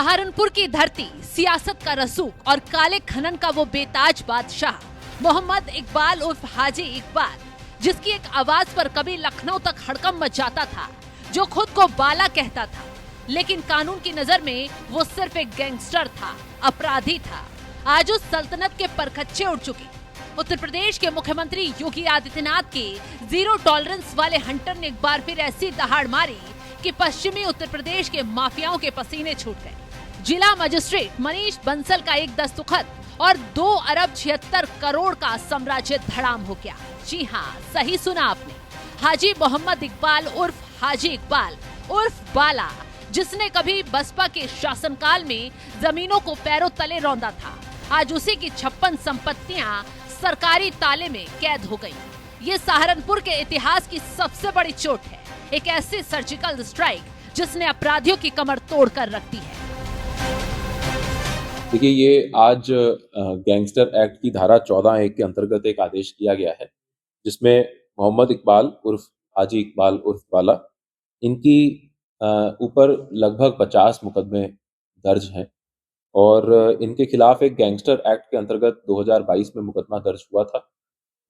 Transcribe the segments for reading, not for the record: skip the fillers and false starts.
सहारनपुर की धरती, सियासत का रसूख और काले खनन का वो बेताज बादशाह मोहम्मद इकबाल उर्फ हाजी इकबाल, जिसकी एक आवाज पर कभी लखनऊ तक हड़कंप मच जाता था, जो खुद को बाला कहता था, लेकिन कानून की नजर में वो सिर्फ एक गैंगस्टर था, अपराधी था। आज उस सल्तनत के परखच्चे उड़ चुके। उत्तर प्रदेश के मुख्यमंत्री योगी आदित्यनाथ के जीरो टॉलरेंस वाले हंटर ने एक बार फिर ऐसी दहाड़ मारी कि पश्चिमी उत्तर प्रदेश के माफियाओं के पसीने छूट गए। जिला मजिस्ट्रेट मनीष बंसल का एक दस्तखत और 2 अरब 76 करोड़ का साम्राज्य धड़ाम हो गया। जी हाँ, सही सुना आपने। हाजी मोहम्मद इकबाल उर्फ हाजी इकबाल उर्फ बाला, जिसने कभी बसपा के शासनकाल में जमीनों को पैरों तले रौंदा था, आज उसी की 56 संपत्तियां सरकारी ताले में कैद हो गई। ये सहारनपुर के इतिहास की सबसे बड़ी चोट है, एक ऐसी सर्जिकल स्ट्राइक जिसने अपराधियों की कमर तोड़ कर रख दी है। देखिए, ये आज गैंगस्टर एक्ट की धारा 14(1) के अंतर्गत एक आदेश दिया गया है, जिसमें मोहम्मद इकबाल उर्फ हाजी इकबाल उर्फ बाला, इनकी ऊपर लगभग 50 मुकदमे दर्ज हैं और इनके खिलाफ एक गैंगस्टर एक्ट के अंतर्गत 2022 में मुकदमा दर्ज हुआ था।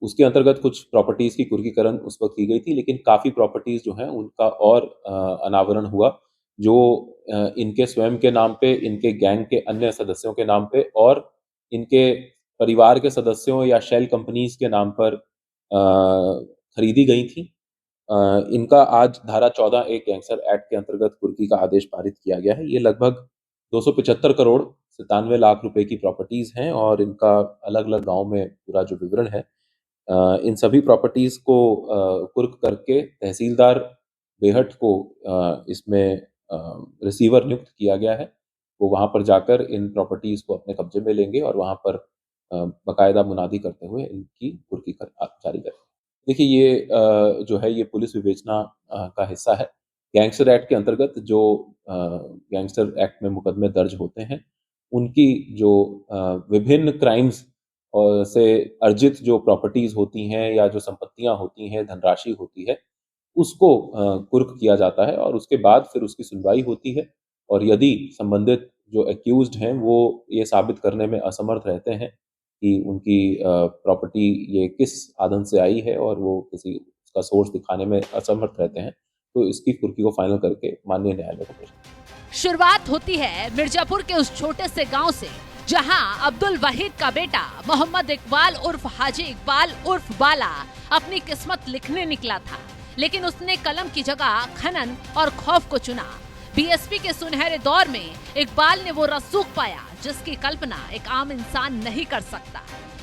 उसके अंतर्गत कुछ प्रॉपर्टीज की कुर्कीकरण उस वक्त की गई थी, लेकिन काफी प्रॉपर्टीज जो हैं उनका और अनावरण हुआ, जो इनके स्वयं के नाम पे, इनके गैंग के अन्य सदस्यों के नाम पे और इनके परिवार के सदस्यों या शेल कंपनीज के नाम पर खरीदी गई थी। इनका आज धारा 14(1) गैंगस्टर एक्ट के अंतर्गत कुर्की का आदेश पारित किया गया है। ये लगभग 275 करोड़ 97 लाख रुपए की प्रॉपर्टीज हैं और इनका अलग अलग गांव में पूरा जो विवरण है, इन सभी प्रॉपर्टीज को कुर्क करके तहसीलदार बेहट को इसमें रिसीवर नियुक्त किया गया है। वो वहां पर जाकर इन प्रॉपर्टीज को अपने कब्जे में लेंगे और वहां पर बाकायदा मुनादी करते हुए इनकी कुर्की जारी करेंगे। देखिए, ये जो है ये पुलिस विवेचना का हिस्सा है। गैंगस्टर एक्ट के अंतर्गत जो गैंगस्टर एक्ट में मुकदमे दर्ज होते हैं, उनकी जो विभिन्न क्राइम्स और से अर्जित जो प्रॉपर्टीज होती हैं या जो संपत्तियां होती हैं, धनराशि होती है, उसको कुर्क किया जाता है और उसके बाद फिर उसकी सुनवाई होती है। और यदि संबंधित जो एक्यूज्ड हैं वो ये साबित करने में असमर्थ रहते हैं कि उनकी प्रॉपर्टी ये किस आदन से आई है और वो किसी उसका सोर्स दिखाने में असमर्थ रहते हैं, तो इसकी कुर्की को फाइनल करके माननीय न्यायालय को भेजा। शुरुआत होती है मिर्जापुर के उस छोटे से गांव से, जहां अब्दुल वहीद का बेटा मोहम्मद इकबाल उर्फ हाजी इकबाल उर्फ बाला अपनी किस्मत लिखने निकला था, लेकिन उसने कलम की जगह खनन और खौफ को चुना। बीएसपी के सुनहरे दौर में इकबाल ने वो रसूख पाया जिसकी कल्पना एक आम इंसान नहीं कर सकता।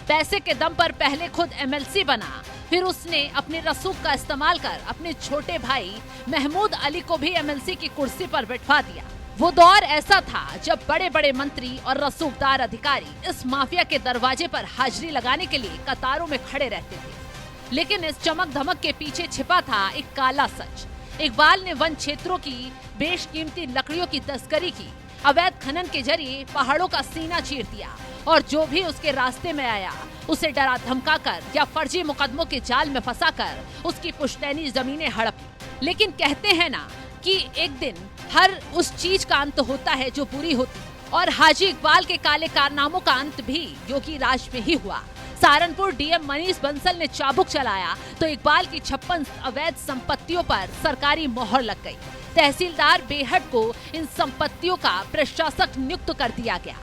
पैसे के दम पर पहले खुद एमएलसी बना, फिर उसने अपने रसूख का इस्तेमाल कर अपने छोटे भाई महमूद अली को भी एमएलसी की कुर्सी पर बिठवा दिया। वो दौर ऐसा था जब बड़े बड़े मंत्री और रसूखदार अधिकारी इस माफिया के दरवाजे पर हाजिरी लगाने के लिए कतारों में खड़े रहते थे। लेकिन इस चमक धमक के पीछे छिपा था एक काला सच। इकबाल ने वन क्षेत्रों की बेशकीमती लकड़ियों की तस्करी की, अवैध खनन के जरिए पहाड़ों का सीना चीर दिया और जो भी उसके रास्ते में आया उसे डरा धमकाकर या फर्जी मुकदमों के जाल में फंसाकर उसकी पुश्तैनी जमीनें हड़पी। लेकिन कहते हैं ना कि एक दिन हर उस चीज का अंत होता है जो बुरी होती, और हाजी इकबाल के काले कारनामों का अंत भी योगी राज में ही हुआ। सहारनपुर डीएम मनीष बंसल ने चाबुक चलाया तो इकबाल की 56 अवैध संपत्तियों पर सरकारी मोहर लग गई। तहसीलदार बेहट को इन संपत्तियों का प्रशासक नियुक्त कर दिया गया।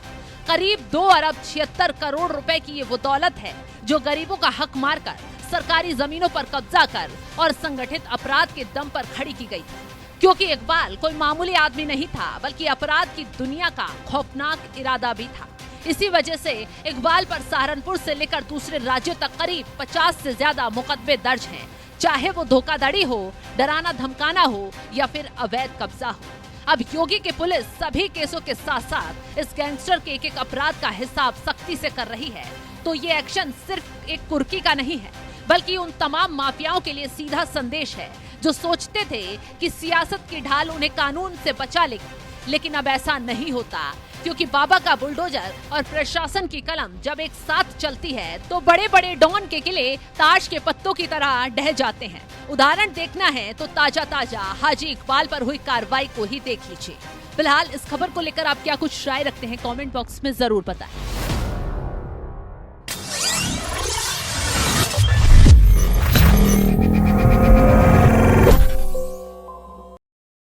करीब 2 अरब 76 करोड़ रुपए की ये वो दौलत है जो गरीबों का हक मारकर सरकारी जमीनों पर कब्जा कर और संगठित अपराध के दम पर खड़ी की गई। क्योंकि इकबाल कोई मामूली आदमी नहीं था, बल्कि अपराध की दुनिया का खौफनाक इरादा भी था। इसी वजह से इकबाल पर सहारनपुर से लेकर दूसरे राज्यों तक करीब 50 से ज्यादा मुकदमे दर्ज हैं, चाहे वो धोखाधड़ी हो, डराना धमकाना हो या फिर अवैध कब्जा हो। अब योगी की पुलिस सभी केसों के साथ साथ इस गैंगस्टर के एक अपराध का हिसाब सख्ती से कर रही है, तो ये एक्शन सिर्फ एक कुर्की का नहीं है, बल्कि उन तमाम माफियाओं के लिए सीधा संदेश है जो सोचते थे कि सियासत की ढाल उन्हें कानून से बचा लेगी। लेकिन अब ऐसा नहीं होता, क्योंकि बाबा का बुलडोजर और प्रशासन की कलम जब एक साथ चलती है तो बड़े बड़े डॉन के किले ताश के पत्तों की तरह ढह जाते हैं। उदाहरण देखना है तो ताजा ताजा हाजी इकबाल पर हुई कार्रवाई को ही देख लीजिए। फिलहाल इस खबर को लेकर आप क्या कुछ राय रखते हैं, कमेंट बॉक्स में जरूर बताएं।